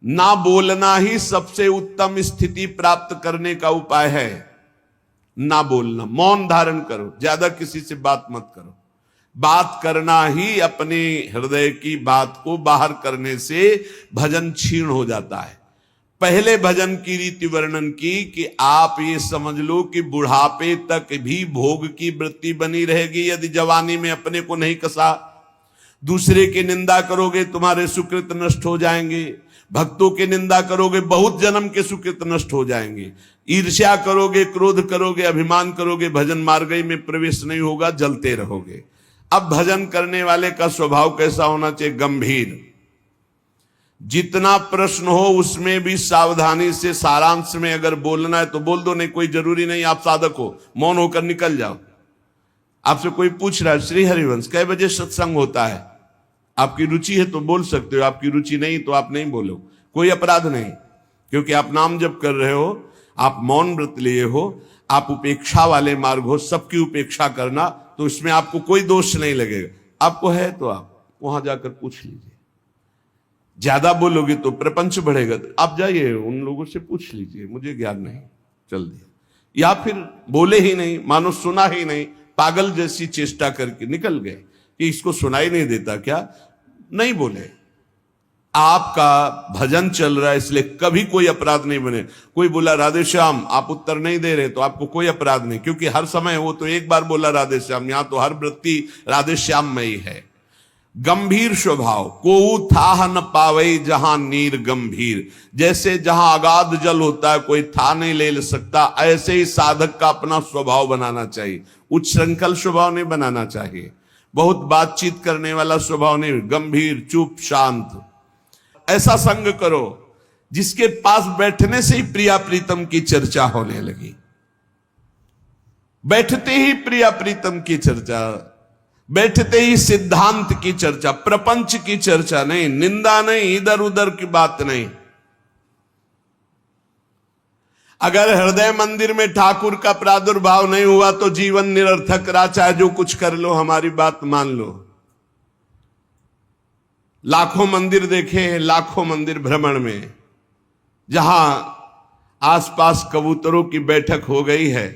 ना बोलना ही सबसे उत्तम स्थिति प्राप्त करने का उपाय है। ना बोलना, मौन धारण करो, ज्यादा किसी से बात मत करो। बात करना ही अपने हृदय की बात को बाहर करने से भजन क्षीण हो जाता है। पहले भजन की रीति वर्णन की कि आप ये समझ लो कि बुढ़ापे तक भी भोग की वृत्ति बनी रहेगी यदि जवानी में अपने को नहीं कसा। दूसरे की निंदा करोगे तुम्हारे सुकृत नष्ट हो जाएंगे, भक्तों की निंदा करोगे बहुत जन्म के सुकृत नष्ट हो जाएंगे, ईर्ष्या करोगे, क्रोध करोगे, अभिमान करोगे, भजन मार्ग में प्रवेश नहीं होगा, जलते रहोगे। अब भजन करने वाले का स्वभाव कैसा होना चाहिए? गंभीर। जितना प्रश्न हो उसमें भी सावधानी से सारांश में अगर बोलना है तो बोल दो, नहीं कोई जरूरी नहीं आप साधक हो, मौन होकर निकल जाओ। आपसे कोई पूछ रहा है श्री हरिवंश कै बजे सत्संग होता है, आपकी रुचि है तो बोल सकते हो, आपकी रुचि नहीं तो आप नहीं बोलो, कोई अपराध नहीं, क्योंकि आप नाम जप कर रहे हो, आप मौन व्रत लिए हो, आप उपेक्षा वाले मार्ग हो, सबकी उपेक्षा करना, तो इसमें आपको कोई दोष नहीं लगेगा। आपको है तो आप वहां जाकर पूछ लीजिए। ज्यादा बोलोगे तो प्रपंच बढ़ेगा, तो आप जाइए उन लोगों से पूछ लीजिए, मुझे ज्ञान नहीं, चल दिया। या फिर बोले ही नहीं, मानो सुना ही नहीं, पागल जैसी चेष्टा करके निकल गए कि इसको सुनाई नहीं देता क्या, नहीं बोले। आपका भजन चल रहा है इसलिए कभी कोई अपराध नहीं बने। कोई बोला राधे श्याम आप उत्तर नहीं दे रहे, तो आपको कोई अपराध नहीं, क्योंकि हर समय वो तो एक बार बोला राधे श्याम, यहां तो हर वृत्ति राधे श्याम में ही है। गंभीर स्वभाव, कोऊ था न पावे जहां नीर गंभीर। जैसे जहां अगाध जल होता है कोई था नहीं ले सकता, ऐसे ही साधक का अपना स्वभाव बनाना चाहिए। उच्च श्रृंखल स्वभाव नहीं बनाना चाहिए, बहुत बातचीत करने वाला स्वभाव नहीं, गंभीर, चुप, शांत। ऐसा संग करो जिसके पास बैठने से ही प्रिया प्रीतम की चर्चा होने लगी, बैठते ही प्रिया प्रीतम की चर्चा, बैठते ही सिद्धांत की चर्चा, प्रपंच की चर्चा नहीं, निंदा नहीं, इधर उधर की बात नहीं। अगर हृदय मंदिर में ठाकुर का प्रादुर्भाव नहीं हुआ तो जीवन निरर्थक रहा, चाहे जो कुछ कर लो, हमारी बात मान लो। लाखों मंदिर देखे हैं, लाखों मंदिर भ्रमण में, जहां आसपास कबूतरों की बैठक हो गई है,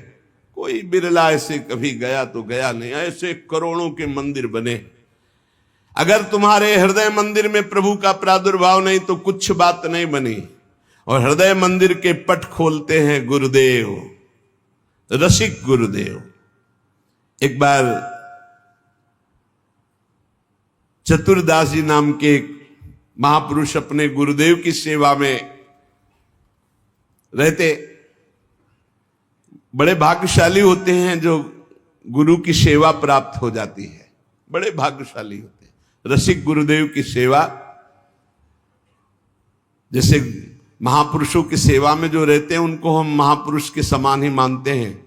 कोई बिरला ऐसे कभी गया तो गया नहीं, ऐसे करोड़ों के मंदिर बने। अगर तुम्हारे हृदय मंदिर में प्रभु का प्रादुर्भाव नहीं तो कुछ बात नहीं बनी। और हृदय मंदिर के पट खोलते हैं गुरुदेव, रसिक गुरुदेव। एक बार चतुरदास जी नाम के एक महापुरुष अपने गुरुदेव की सेवा में रहते। बड़े भाग्यशाली होते हैं जो गुरु की सेवा प्राप्त हो जाती है, बड़े भाग्यशाली होते हैं। रसिक गुरुदेव की सेवा, जैसे महापुरुषों की सेवा में जो रहते हैं उनको हम महापुरुष के समान ही मानते हैं।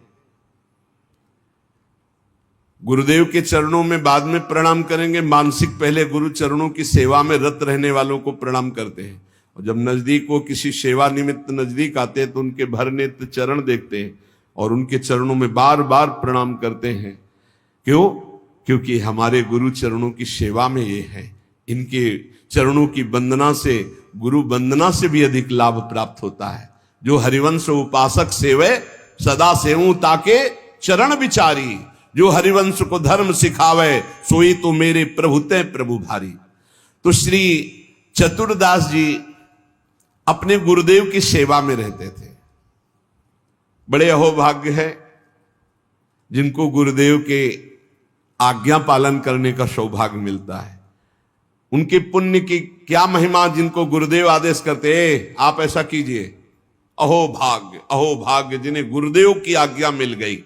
गुरुदेव के चरणों में बाद में प्रणाम करेंगे, मानसिक पहले गुरु चरणों की सेवा में रत रहने वालों को प्रणाम करते हैं। और जब नजदीक वो किसी सेवा निमित्त नजदीक आते हैं तो उनके भर नेत्र चरण देखते हैं और उनके चरणों में बार बार प्रणाम करते हैं। क्यों? क्योंकि हमारे गुरु चरणों की सेवा में ये है। इनके चरणों की वंदना से, गुरु वंदना से भी अधिक लाभ प्राप्त होता है। जो हरिवंश उपासक सेवे सदा सेवूं ताके चरण विचारी, जो हरिवंश को धर्म सिखावे सोई तो मेरे प्रभु ते प्रभु भारी। तो श्री चतुरदास जी अपने गुरुदेव की सेवा में रहते थे। बड़े अहोभाग्य है जिनको गुरुदेव के आज्ञा पालन करने का सौभाग्य मिलता है। उनके पुण्य की क्या महिमा, जिनको गुरुदेव आदेश करते हैं आप ऐसा कीजिए। अहोभाग्य, अहोभाग्य जिन्हें गुरुदेव की आज्ञा मिल गई।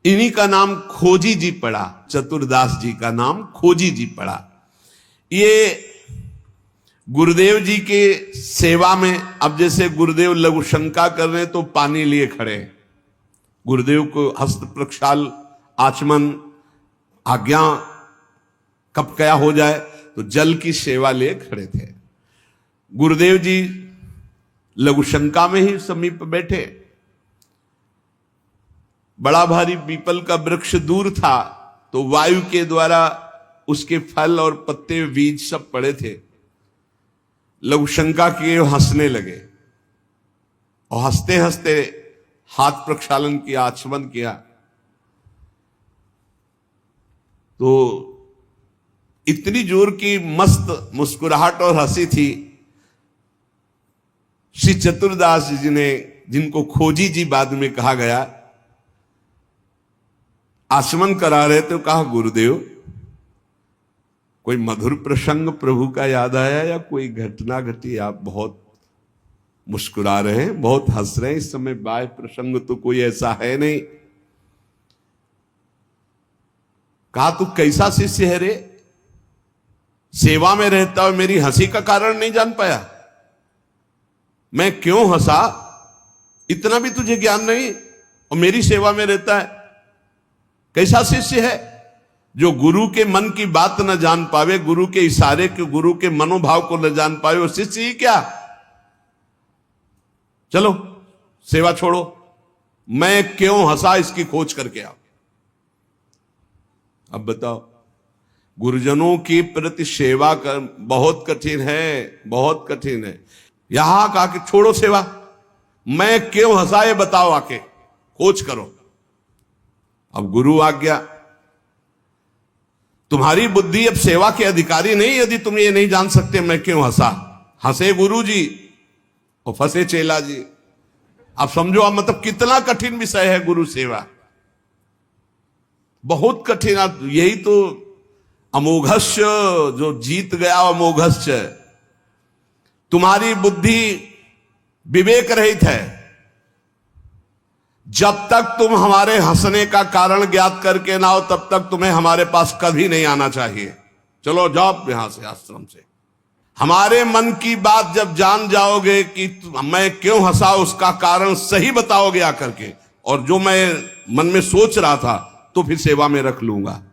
इन्हीं का नाम खोजी जी पड़ा, चतुरदास जी का नाम खोजी जी पड़ा। ये गुरुदेव जी के सेवा में, अब जैसे गुरुदेव लघु शंका कर रहे हैं तो पानी लिए खड़े, गुरुदेव को हस्त प्रक्षाल, आचमन, आज्ञा कब क्या हो जाए तो जल की सेवा लिए खड़े थे। गुरुदेव जी लघु शंका में ही समीप बैठे। बड़ा भारी पीपल का वृक्ष दूर था तो वायु के द्वारा उसके फल और पत्ते बीज सब पड़े थे। लघुशंका किए, हंसने लगे और हंसते हंसते हाथ प्रक्षालन किया, आचमन किया। तो इतनी जोर की मस्त मुस्कुराहट और हंसी थी। श्री चतुरदास जी ने, जिनको खोजी जी बाद में कहा गया, आचमन करा रहे तो कहा, गुरुदेव कोई मधुर प्रसंग प्रभु का याद आया या कोई घटना घटी? आप बहुत मुस्कुरा रहे हैं, बहुत हंस रहे हैं, इस समय बाह्य प्रसंग तो कोई ऐसा है नहीं। कहा, तू कैसा शिष्य है रे? सेवा में रहता हुआ मेरी हंसी का कारण नहीं जान पाया? मैं क्यों हंसा, इतना भी तुझे ज्ञान नहीं? और मेरी सेवा में रहता है। कैसा शिष्य है जो गुरु के मन की बात न जान पावे, गुरु के इशारे के, गुरु के मनोभाव को न जान पावे, वो शिष्य ही क्या? चलो सेवा छोड़ो, मैं क्यों हंसा इसकी खोज करके आओ। अब बताओ, गुरुजनों की प्रति सेवा कर बहुत कठिन है, बहुत कठिन है। यहां कहा कि छोड़ो सेवा, मैं क्यों हंसा ये बताओ, आके खोज करो। अब गुरु आ गया, तुम्हारी बुद्धि अब सेवा के अधिकारी नहीं, यदि तुम ये नहीं जान सकते मैं क्यों हंसा। हंसे गुरु जी और फंसे चेला जी। आप समझो, आप मतलब कितना कठिन विषय है गुरु सेवा, बहुत कठिन। यही तो अमोघस्य, जो जीत गया अमोघस्य। तुम्हारी बुद्धि विवेक रहित है। जब तक तुम हमारे हंसने का कारण ज्ञात करके ना हो, तब तक तुम्हें हमारे पास कभी नहीं आना चाहिए। चलो जाओ यहां से, आश्रम से। हमारे मन की बात जब जान जाओगे कि मैं क्यों हंसा, उसका कारण सही बताओगे आकर के, और जो मैं मन में सोच रहा था तो फिर सेवा में रख लूंगा।